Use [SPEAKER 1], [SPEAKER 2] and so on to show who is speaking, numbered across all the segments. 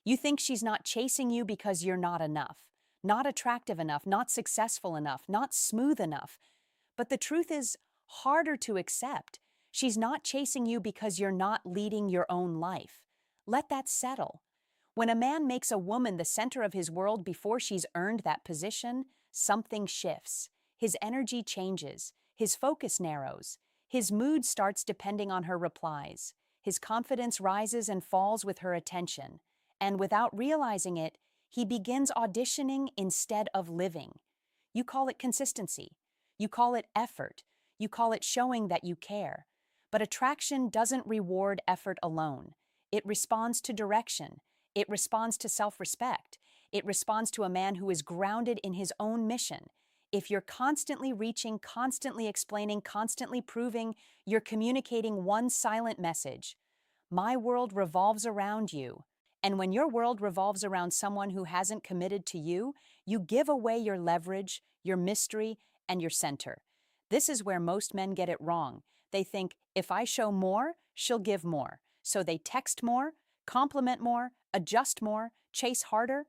[SPEAKER 1] You think she's not chasing you because you're not enough, not attractive enough, not successful enough, not smooth enough. But the truth is harder to accept. She's not chasing you because you're not leading your own life. Let that settle. When a man makes a woman the center of his world before she's earned that position, something shifts. His energy changes. His focus narrows. His mood starts depending on her replies. His confidence rises and falls with her attention. And without realizing it, he begins auditioning instead of living. You call it consistency. You call it effort. You call it showing that you care. But attraction doesn't reward effort alone. It responds to direction. It responds to self-respect. It responds to a man who is grounded in his own mission. If you're constantly reaching, constantly explaining, constantly proving, you're communicating one silent message. My world revolves around you. And when your world revolves around someone who hasn't committed to you, you give away your leverage, your mystery, and your center. This is where most men get it wrong. They think, if I show more, she'll give more. So they text more, compliment more, adjust more, chase harder.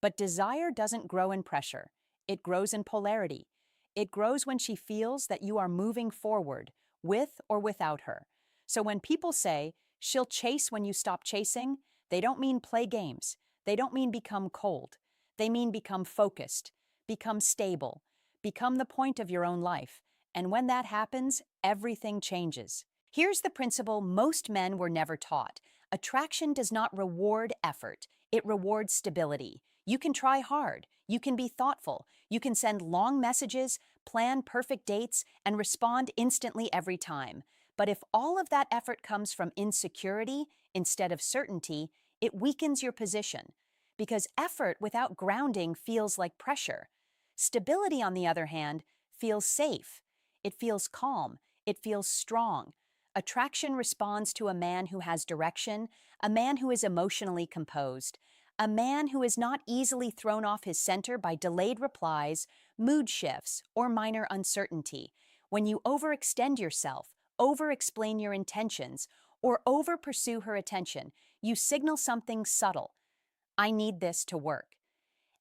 [SPEAKER 1] But desire doesn't grow in pressure. It grows in polarity. It grows when she feels that you are moving forward, with or without her. So when people say, she'll chase when you stop chasing, they don't mean play games. They don't mean become cold. They mean become focused, become stable, become the point of your own life. And when that happens, everything changes. Here's the principle most men were never taught. Attraction does not reward effort. It rewards stability. You can try hard. You can be thoughtful. You can send long messages, plan perfect dates, and respond instantly every time. But if all of that effort comes from insecurity instead of certainty, it weakens your position. Because effort without grounding feels like pressure. Stability, on the other hand, feels safe. It feels calm. It feels strong. Attraction responds to a man who has direction, a man who is emotionally composed, a man who is not easily thrown off his center by delayed replies, mood shifts, or minor uncertainty. When you overextend yourself, over-explain your intentions, or over-pursue her attention, you signal something subtle. I need this to work.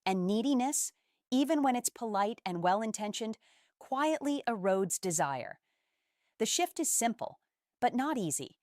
[SPEAKER 1] And neediness, even when it's polite and well-intentioned, quietly erodes desire. The shift is simple, but not easy.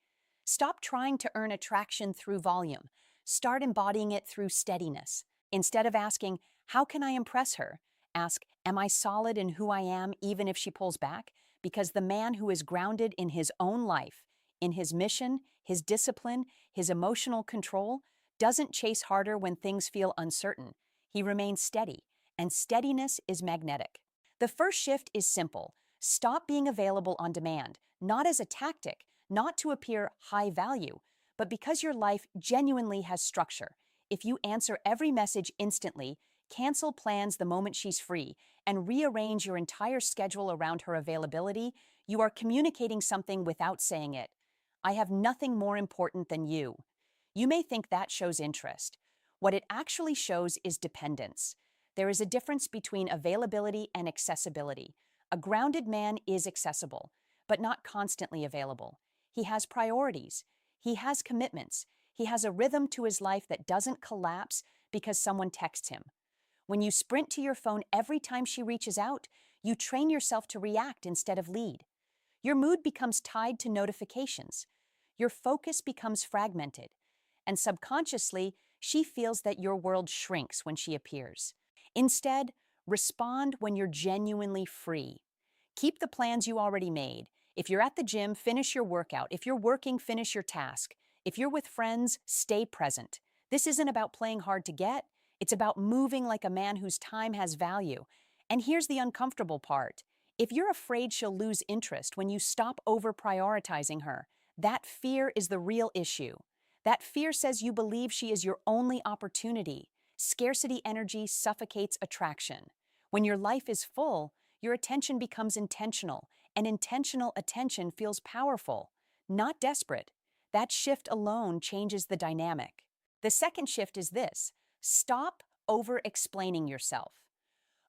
[SPEAKER 1] Stop trying to earn attraction through volume. Start embodying it through steadiness. Instead of asking, how can I impress her? Ask, am I solid in who I am even if she pulls back? Because the man who is grounded in his own life, in his mission, his discipline, his emotional control, doesn't chase harder when things feel uncertain. He remains steady, and steadiness is magnetic. The first shift is simple. Stop being available on demand, not as a tactic, not to appear high value, but because your life genuinely has structure. If you answer every message instantly, cancel plans the moment she's free, and rearrange your entire schedule around her availability, you are communicating something without saying it. I have nothing more important than you. You may think that shows interest. What it actually shows is dependence. There is a difference between availability and accessibility. A grounded man is accessible, but not constantly available. He has priorities. He has commitments. He has a rhythm to his life that doesn't collapse because someone texts him. When you sprint to your phone every time she reaches out, you train yourself to react instead of lead. Your mood becomes tied to notifications. Your focus becomes fragmented. And subconsciously, she feels that your world shrinks when she appears. Instead, respond when you're genuinely free. Keep the plans you already made. If you're at the gym, finish your workout. If you're working, finish your task. If you're with friends, stay present. This isn't about playing hard to get. It's about moving like a man whose time has value. And here's the uncomfortable part. If you're afraid she'll lose interest when you stop over-prioritizing her, that fear is the real issue. That fear says you believe she is your only opportunity. Scarcity energy suffocates attraction. When your life is full, your attention becomes intentional, and intentional attention feels powerful, not desperate. That shift alone changes the dynamic. The second shift is this: stop over-explaining yourself.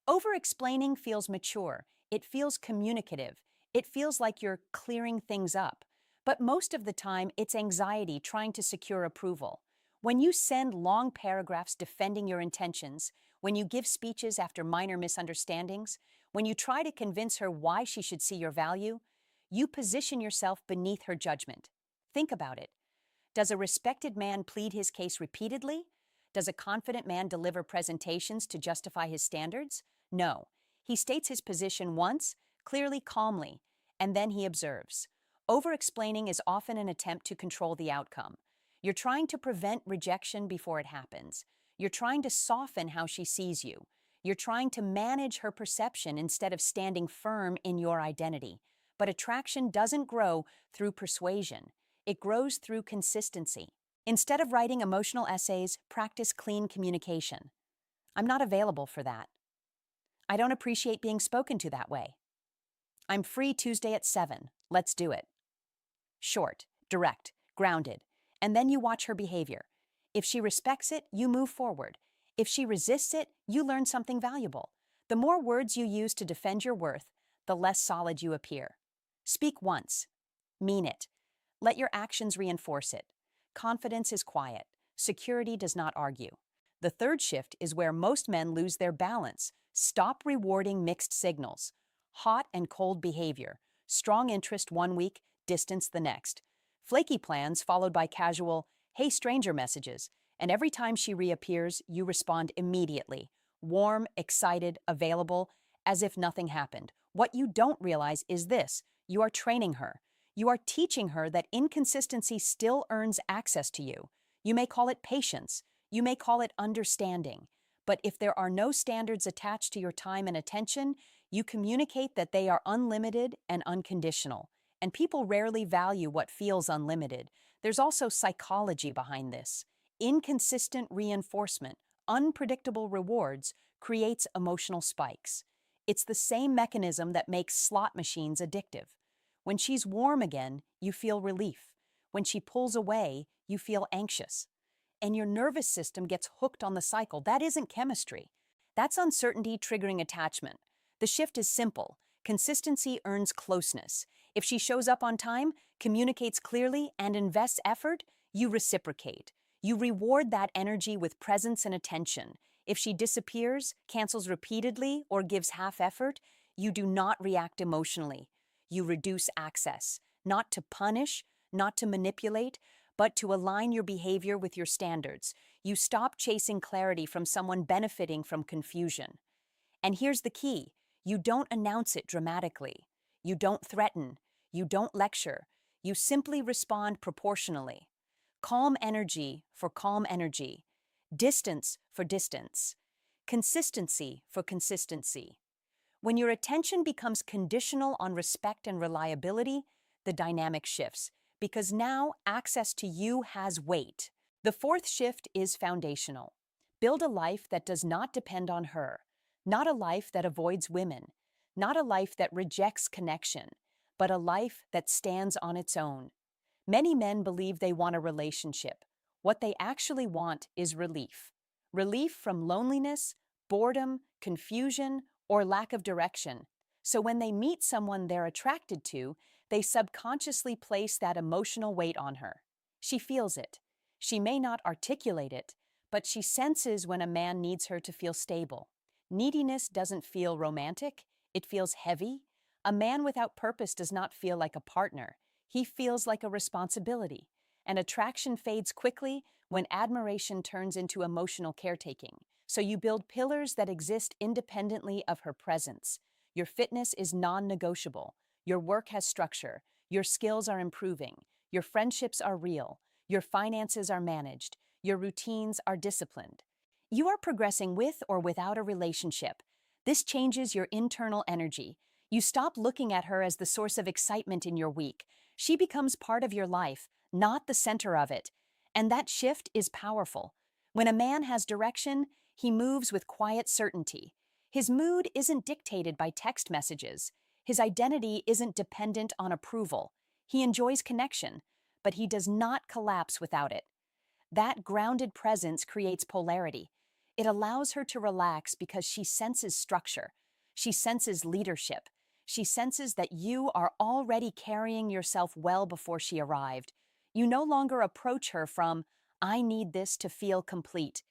[SPEAKER 1] Over-explaining feels mature. It feels communicative. It feels like you're clearing things up. But most of the time, it's anxiety trying to secure approval. When you send long paragraphs defending your intentions, when you give speeches after minor misunderstandings, when you try to convince her why she should see your value, you position yourself beneath her judgment. Think about it. Does a respected man plead his case repeatedly? Does a confident man deliver presentations to justify his standards? No. He states his position once, clearly, calmly, and then he observes. Over-explaining is often an attempt to control the outcome. You're trying to prevent rejection before it happens. You're trying to soften how she sees you. You're trying to manage her perception instead of standing firm in your identity. But attraction doesn't grow through persuasion. It grows through consistency. Instead of writing emotional essays, practice clean communication. I'm not available for that. I don't appreciate being spoken to that way. I'm free Tuesday at 7. Let's do it. Short, direct, grounded. And then you watch her behavior. If she respects it, you move forward. If she resists it, you learn something valuable. The more words you use to defend your worth, the less solid you appear. Speak once. Mean it. Let your actions reinforce it. Confidence is quiet. Security does not argue. The third shift is where most men lose their balance. Stop rewarding mixed signals. Hot and cold behavior. Strong interest one week, distance the next. Flaky plans followed by casual, "Hey stranger" messages. And every time she reappears, you respond immediately. Warm, excited, available, as if nothing happened. What you don't realize is this: you are training her. You are teaching her that inconsistency still earns access to you. You may call it patience. You may call it understanding. But if there are no standards attached to your time and attention, you communicate that they are unlimited and unconditional. And people rarely value what feels unlimited. There's also psychology behind this. Inconsistent reinforcement, unpredictable rewards, creates emotional spikes. It's the same mechanism that makes slot machines addictive. When she's warm again, you feel relief. When she pulls away, you feel anxious. And your nervous system gets hooked on the cycle. That isn't chemistry. That's uncertainty triggering attachment. The shift is simple. Consistency earns closeness. If she shows up on time, communicates clearly, and invests effort, you reciprocate. You reward that energy with presence and attention. If she disappears, cancels repeatedly, or gives half effort, you do not react emotionally. You reduce access, not to punish, not to manipulate, but to align your behavior with your standards. You stop chasing clarity from someone benefiting from confusion. And here's the key: you don't announce it dramatically. You don't threaten. You don't lecture. You simply respond proportionally. Calm energy for calm energy. Distance for distance. Consistency for consistency. When your attention becomes conditional on respect and reliability, the dynamic shifts, because now access to you has weight. The fourth shift is foundational. Build a life that does not depend on her, not a life that avoids women, not a life that rejects connection, but a life that stands on its own. Many men believe they want a relationship. What they actually want is relief. Relief from loneliness, boredom, confusion, or lack of direction. So when they meet someone they're attracted to, they subconsciously place that emotional weight on her. She feels it. She may not articulate it, but she senses when a man needs her to feel stable. Neediness doesn't feel romantic, it feels heavy. A man without purpose does not feel like a partner. He feels like a responsibility. And attraction fades quickly when admiration turns into emotional caretaking. So you build pillars that exist independently of her presence. Your fitness is non-negotiable. Your work has structure. Your skills are improving. Your friendships are real. Your finances are managed. Your routines are disciplined. You are progressing with or without a relationship. This changes your internal energy. You stop looking at her as the source of excitement in your week. She becomes part of your life, not the center of it. And that shift is powerful. When a man has direction, he moves with quiet certainty. His mood isn't dictated by text messages. His identity isn't dependent on approval. He enjoys connection, but he does not collapse without it. That grounded presence creates polarity. It allows her to relax because she senses structure. She senses leadership. She senses that you are already carrying yourself well before she arrived. You no longer approach her from, I need this to feel complete.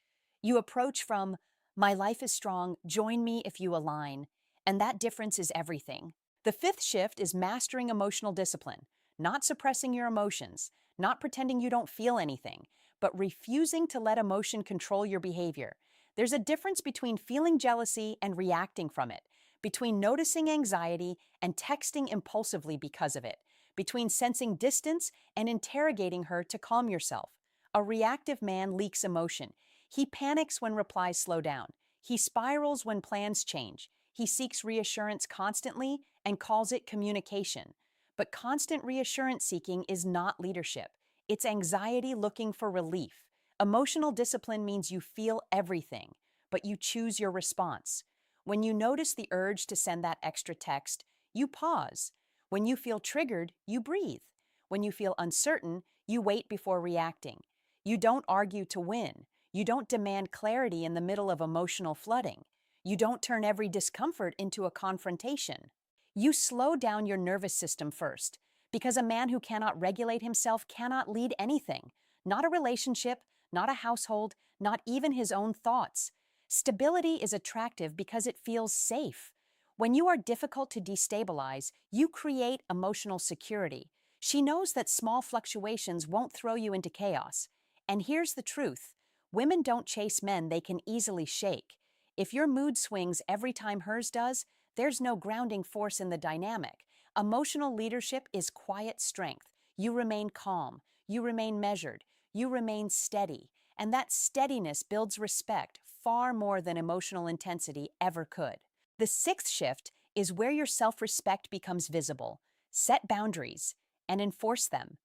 [SPEAKER 1] You approach from, my life is strong, join me if you align. And that difference is everything. The fifth shift is mastering emotional discipline, not suppressing your emotions, not pretending you don't feel anything, but refusing to let emotion control your behavior. There's a difference between feeling jealousy and reacting from it, between noticing anxiety and texting impulsively because of it, between sensing distance and interrogating her to calm yourself. A reactive man leaks emotion. He panics when replies slow down. He spirals when plans change. He seeks reassurance constantly and calls it communication. But constant reassurance seeking is not leadership. It's anxiety looking for relief. Emotional discipline means you feel everything, but you choose your response. When you notice the urge to send that extra text, you pause. When you feel triggered, you breathe. When you feel uncertain, you wait before reacting. You don't argue to win. You don't demand clarity in the middle of emotional flooding. You don't turn every discomfort into a confrontation. You slow down your nervous system first, because a man who cannot regulate himself cannot lead anything, not a relationship, not a household, not even his own thoughts. Stability is attractive because it feels safe. When you are difficult to destabilize, you create emotional security. She knows that small fluctuations won't throw you into chaos. And here's the truth. Women don't chase men they can easily shake. If your mood swings every time hers does, there's no grounding force in the dynamic. Emotional leadership is quiet strength. You remain calm. You remain measured. You remain steady. And that steadiness builds respect far more than emotional intensity ever could. The sixth shift is where your self-respect becomes visible. Set boundaries and enforce them.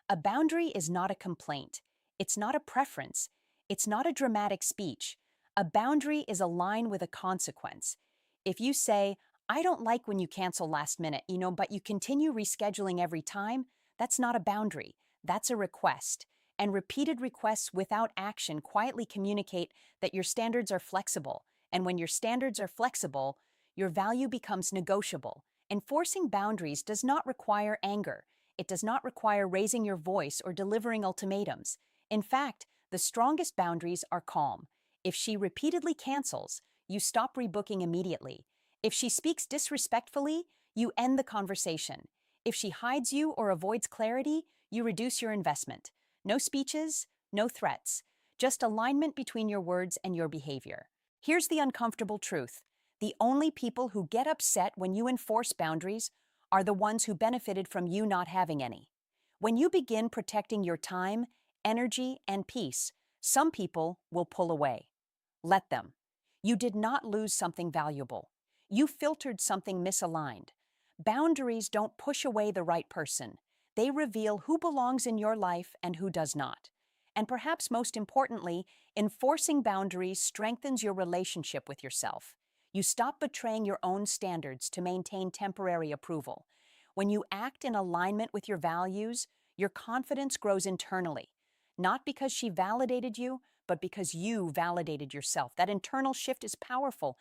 [SPEAKER 1] A boundary is not a complaint. It's not a preference. It's not a dramatic speech. A boundary is a line with a consequence. If you say, I don't like when you cancel last minute, but you continue rescheduling every time, that's not a boundary. That's a request. And repeated requests without action quietly communicate that your standards are flexible. And when your standards are flexible, your value becomes negotiable. Enforcing boundaries does not require anger. It does not require raising your voice or delivering ultimatums. In fact, the strongest boundaries are calm. If she repeatedly cancels, you stop rebooking immediately. If she speaks disrespectfully, you end the conversation. If she hides you or avoids clarity, you reduce your investment. No speeches, no threats, just alignment between your words and your behavior. Here's the uncomfortable truth. The only people who get upset when you enforce boundaries are the ones who benefited from you not having any. When you begin protecting your time, energy, and peace, some people will pull away. Let them. You did not lose something valuable. You filtered something misaligned. Boundaries don't push away the right person. They reveal who belongs in your life and who does not. And perhaps most importantly, enforcing boundaries strengthens your relationship with yourself. You stop betraying your own standards to maintain temporary approval. When you act in alignment with your values, your confidence grows internally, not because she validated you, but because you validated yourself. That internal shift is powerful.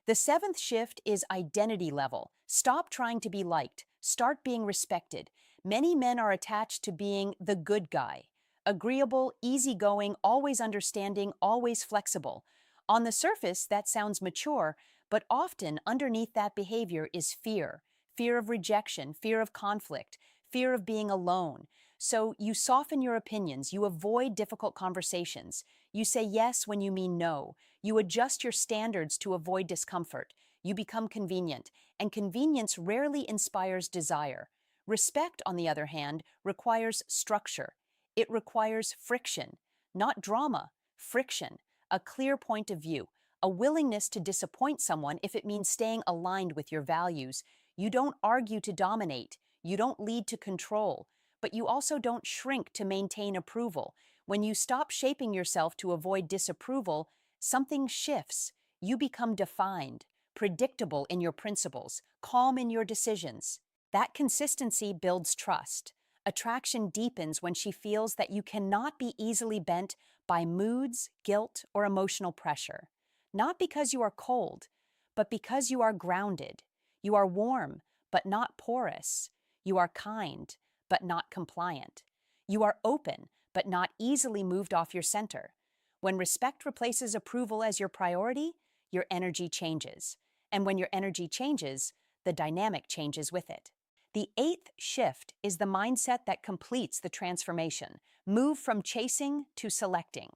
[SPEAKER 1] The seventh shift is identity level. Stop trying to be liked. Start being respected. Many men are attached to being the good guy. Agreeable, easygoing, always understanding, always flexible. On the surface, that sounds mature, but often underneath that behavior is fear. Fear of rejection, fear of conflict, fear of being alone. So you soften your opinions, you avoid difficult conversations. You say yes when you mean no. You adjust your standards to avoid discomfort. You become convenient, and convenience rarely inspires desire. Respect, on the other hand, requires structure. It requires friction, not drama, friction, a clear point of view, a willingness to disappoint someone if it means staying aligned with your values. You don't argue to dominate. You don't lead to control. But you also don't shrink to maintain approval. When you stop shaping yourself to avoid disapproval, something shifts. You become defined, predictable in your principles, calm in your decisions. That consistency builds trust. Attraction deepens when she feels that you cannot be easily bent by moods, guilt, or emotional pressure. Not because you are cold, but because you are grounded. You are warm, but not porous. You are kind, but not compliant. You are open, but not easily moved off your center. When respect replaces approval as your priority, your energy changes. And when your energy changes, the dynamic changes with it. The eighth shift is the mindset that completes the transformation. Move from chasing to selecting.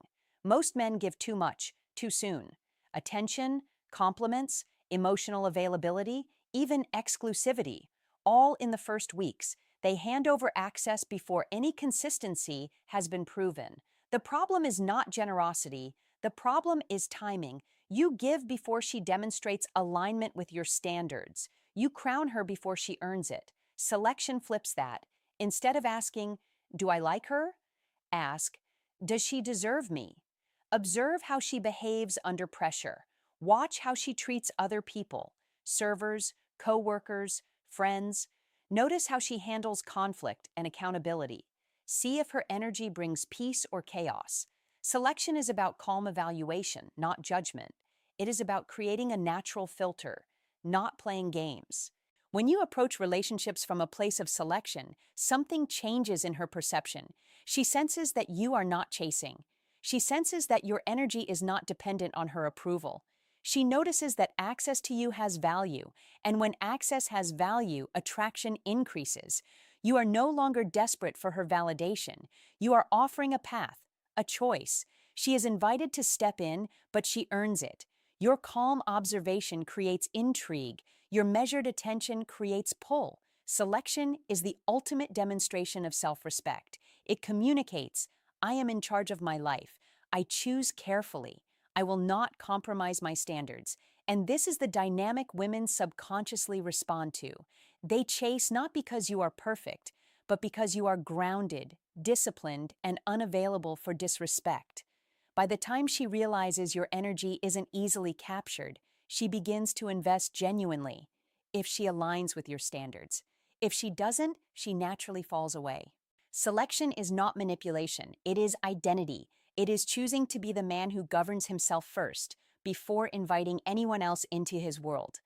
[SPEAKER 1] Most men give too much, too soon. Attention, compliments, emotional availability, even exclusivity, all in the first weeks. They hand over access before any consistency has been proven. The problem is not generosity, the problem is timing. You give before she demonstrates alignment with your standards. You crown her before she earns it. Selection flips that. Instead of asking, "Do I like her?" ask, "Does she deserve me?" Observe how she behaves under pressure. Watch how she treats other people, servers, co-workers, friends. Notice how she handles conflict and accountability. See if her energy brings peace or chaos. Selection is about calm evaluation, not judgment. It is about creating a natural filter, not playing games. When you approach relationships from a place of selection, something changes in her perception. She senses that you are not chasing. She senses that your energy is not dependent on her approval. She notices that access to you has value, and when access has value, attraction increases. You are no longer desperate for her validation. You are offering a path, a choice. She is invited to step in, but she earns it. Your calm observation creates intrigue. Your measured attention creates pull. Selection is the ultimate demonstration of self-respect. It communicates, "I am in charge of my life. I choose carefully. I will not compromise my standards." And this is the dynamic women subconsciously respond to. They chase not because you are perfect, but because you are grounded, disciplined, and unavailable for disrespect. By the time she realizes your energy isn't easily captured, she begins to invest genuinely, if she aligns with your standards. If she doesn't, she naturally falls away. Selection is not manipulation, it is identity. It is choosing to be the man who governs himself first, before inviting anyone else into his world.